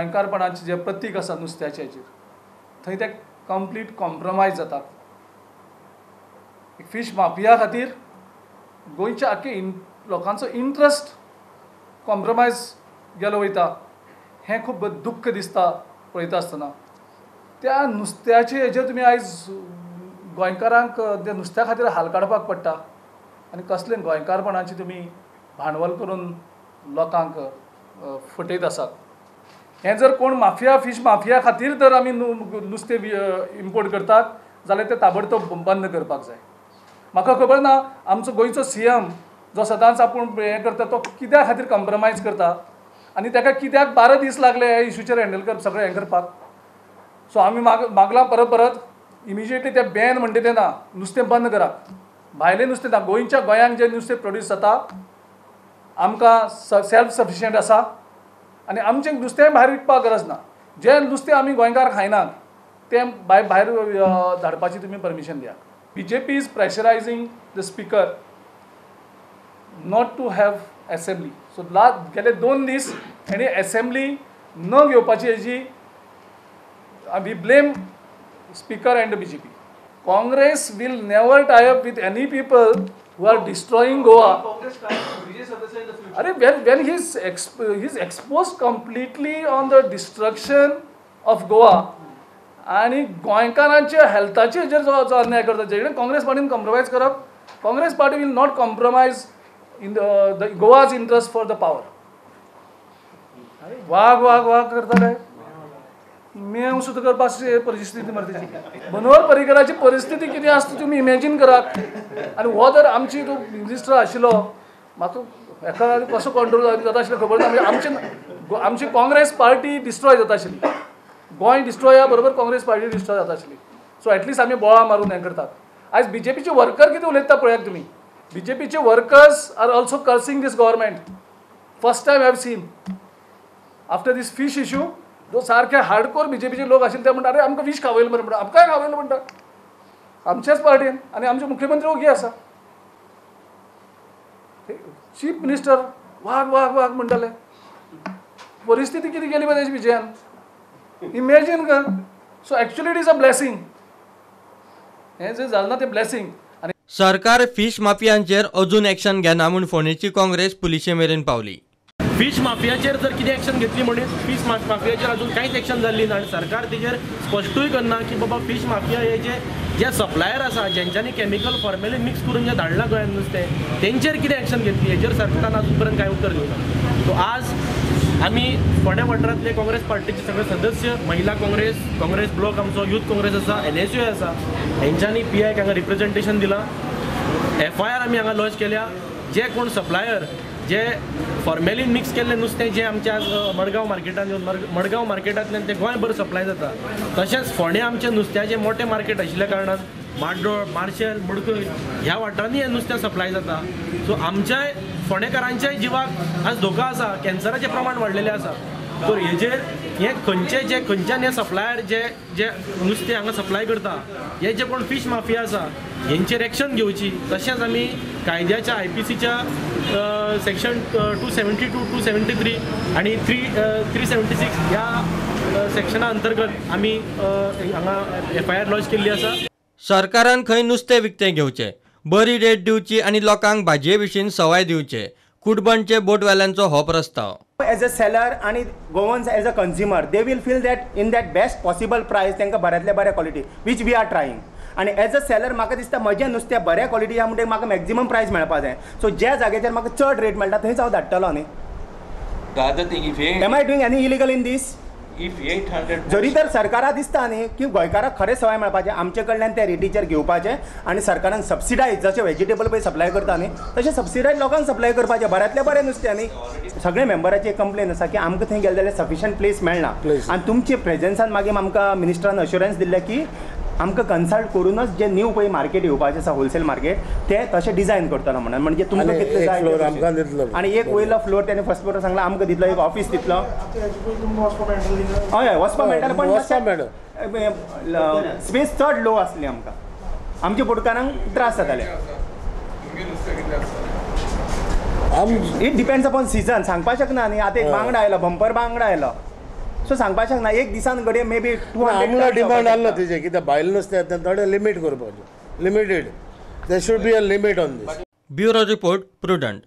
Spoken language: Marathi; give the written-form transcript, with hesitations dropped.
गोंयकारपणाचें जें प्रतीक आसा नुस्त्याचें हाचेर थंय ते कंप्लीट कॉम्प्रमायज जातात. फीश माफिया खातीर गोंयच्या आख्खे लोकांचो इंट्रस्ट कॉम्प्रमायज गेलो वयता हें खूब दुख्ख दिसता पळयता आसतना. त्या नुस्त्याचे हेजेर तुमी आयज गोंयकारांक त्या नुस्त्या खातीर हाल काडपाक पडटा आनी कसलें गोंयकारपणाचें तुमी भांडवल करून लोकांक फटयत आसात. हें जर कोण माफिया फीश माफिया खातीर जर आमी नुस्तें इम्पोर्ट करतात जाल्यार तें ताबडतोब बंद करपाक जाय. म्हाका खबर ना आमचो गोंयचो CM जो सदांच आपूण हें करता तो कित्या खातीर कॉम्प्रमायज करता आनी ताका कित्याक 12 दीस लागले ह्या इशूचेर हँडल सगळें हें करपाक. सो आमी मागलां परत परत इमिजिएटली ते बॅन म्हणटा तें ना, नुस्तें बंद करात. भायलें नुस्तें ना, गोंयच्या गोंयांत जें नुस्तें प्रोड्यूस जाता आमकां सेल्फ सफिशियंट आसा आनी आमचें नुस्तें भायर विकपाक गरज ना. जें नुस्तें आमी गोंयकार खायनात तें भायर धाडपाची तुमी परमिशन दियात. BJP is pressurizing the speaker not to have assembly. So गेले 2 दीस आनी assembly न घेवपाची हेजी we blame speaker and the BJP. Congress will never tie up with any people who are destroying Goa. When he's exposed completely on the destruction of Goa आणि गोंयकारांच्या हेल्थाचे हेजेर जो अन्याय करता जे कडेन काँग्रेस पार्टीन कॉम्प्रमायज करप. Congress party will not compromise in the Goa's interest for the power. वाग वाग वाग करताले मेव सुद्दां करपाची परिस्थिती मरे तेची. मनोहर पर्रीकराची परिस्थिती कितें आसता तुमी इमॅजीन करात. आनी हो जर आमची तो मिनिस्टर आशिल्लो म्हाका हेका कसो कंट्रोल जाता आशिल्लो खबर ना. म्हणजे आमची काँग्रेस पार्टी डिस्ट्रॉय जाता आशिल्ली. गोंय डिस्ट्रॉया बरोबर काँग्रेस पार्टी डिस्ट्रॉय जाता आशिल्ली. सो एटलिस्ट आमी बोळा मारून हें करतात. आयज BJPचे वर्कर कितें उलयता पळयात तुमी. BJPचे workers are also cursing this government. First time have seen after this fish issue जो सारखे हार्डकोर BJPचे लोक आशिल्ले ते म्हणटा अरे आमकां विश खावयलो मरे म्हणटा. आमकांय खावयलो म्हणटा आमच्याच पार्टीन आनी आमचे मुख्यमंत्री ओगी आसा. चीफ मिनिस्टर वाग वाग वाग म्हणटाले. परिस्थिती कितें केली पळय तेजी विजयान इमॅजीन कर. So actually it is a blessing. हें जें जालें ना तें ब्लेसिंग. सरकार फीश माफियांचेर अजून एक्शन घेना म्हूण फोंडेची काँग्रेस पुलिशे मेरेन पावली. फीश माफियाचेर जर कितें एक्शन घेतली म्हणून फीश माफियाचेर अजून कांयच एक्शन जाल्ली ना आनी सरकार तेजेर स्पश्टूय करना की बाबा फीश माफिया हे जे सप्लायर आसा जेंच्यांनी केमिकल फॉर्मेलिन मिक्स करून जे धाडलां गोंयांत नुस्तें तेंचेर कितें एक्शन घेतली हेजेर सरकारान अजून पर्यंत कांय उत्तर दिवना. सो आज आमी फोंडे वाठारांतले काँग्रेस पार्टीचे सगळे सदस्य महिला काँग्रेस ब्लॉक आमचो यूथ काँग्रेस आसा NSU आसा हेंच्यांनी PIक हांगा रिप्रेझेंटेशन दिलां. FIR आमी हांगा लॉन्च केल्या. जे कोण सप्लायर जे फॉर्मेलिन मिक्स केल्लें नुस्तें जें आमच्या मडगांव मार्केटांत येवन मडगांव मार्केटांतल्यान तें गोंयभर सप्लाय जाता तशेंच फोंडे आमचें नुस्त्याचें मोठें मार्केट आशिल्ल्या कारणान माड्डोळ मार्शेल मडकय ह्या वाठारांनी हें नुस्तें सप्लाय जाता. सो आमच्या फोंडेकारांच्याय जिवाक आज धोका आसा. कॅन्सराचें प्रमाण वाडलेलें आसा. तर हेजेर हे खंयच्यान हे सप्लायर जे नुस्तें हांगा सप्लाय करता हे जे कोण फीश माफिया आसा हेंचेर एक्शन घेवची. तशेंच आमी कायद्याच्या IPCच्या सेक्शन 272 273 आणि 376 ह्या सेक्शना अंतर्गत आमी हांगा FIR लॉन्च केल्ली आसा. सरकारान खंय नुस्तें विकतें घेवचें, बरी रेट दिवची आनी लोकांक भाजये विशीं सवाय दिवचे. कुडबणचे बोटवेल्यांचो हो प्रस्ताव. As a seller and Goans as a consumer, they will feel that in that best possible price तांकां बऱ्यांतल्या बऱ्या quality which we are trying. आणि एज अ सेलर म्हाका दिसता म्हजें नुस्तें बऱ्या क्वॉलिटी आहा म्हणटकीर म्हाका मॅक्झिमम प्रायस मेळपा जाय. सो ज्या जाग्याचेर म्हाका चड रेट मेळटा थंयच हांव धाडटलो न्ही. Am I doing any illegal in this? जरी तर सरकारा दिसता न्ही की गोंयकाराक खरें सवाय मेळपाचें आमचे कडल्यान त्या रेटीचेर घेवपाचें आनी सरकारान सबसिडायज जशें वेजिटेबल पळय सप्लाय करता न्ही तशें सबसिडायज लोकांक सप्लाय करपाचें बऱ्यांतल्या बरें नुस्तें न्ही. सगळे मेंबराची एक कंप्लेन आसा की आमकां थंय गेले जाल्यार सफिशियंट प्लेस मेळना आनी तुमचे प्रेझेन्सान मागीर आमकां मिनिस्टरान अश्युरन्स दिल्ले की आमकां कन्सल्ट करूनच जे न्यू पळय मार्केट येवपाचें आसा होलसेल मार्केट ते तशें डिझायन करतलो म्हणून म्हणजे तुमकां कितले जाय आनी एक वयलो फ्लोर तेणे फर्स्ट फ्लोर सांगला आमकां दितलो एक ऑफिस दितलो. हय वचपा मेळटा पण स्पेस चड लो आसली आमकां आमच्या बोटकारांक त्रास जाताले. इट डिपेंड्स अपॉन सिजन सांगपाक शकना न्ही. आतां एक बांगडो आयलो बंपर बांगडो आयलो सो सांगपाक शकना एक दिसान घडये मे बी 200 आमला डिमांड आसलो तेजे कित्याक भायले नुस्तें येता थोडे लिमीट करपाचें limited there should be a limit on this. Bureau report prudent.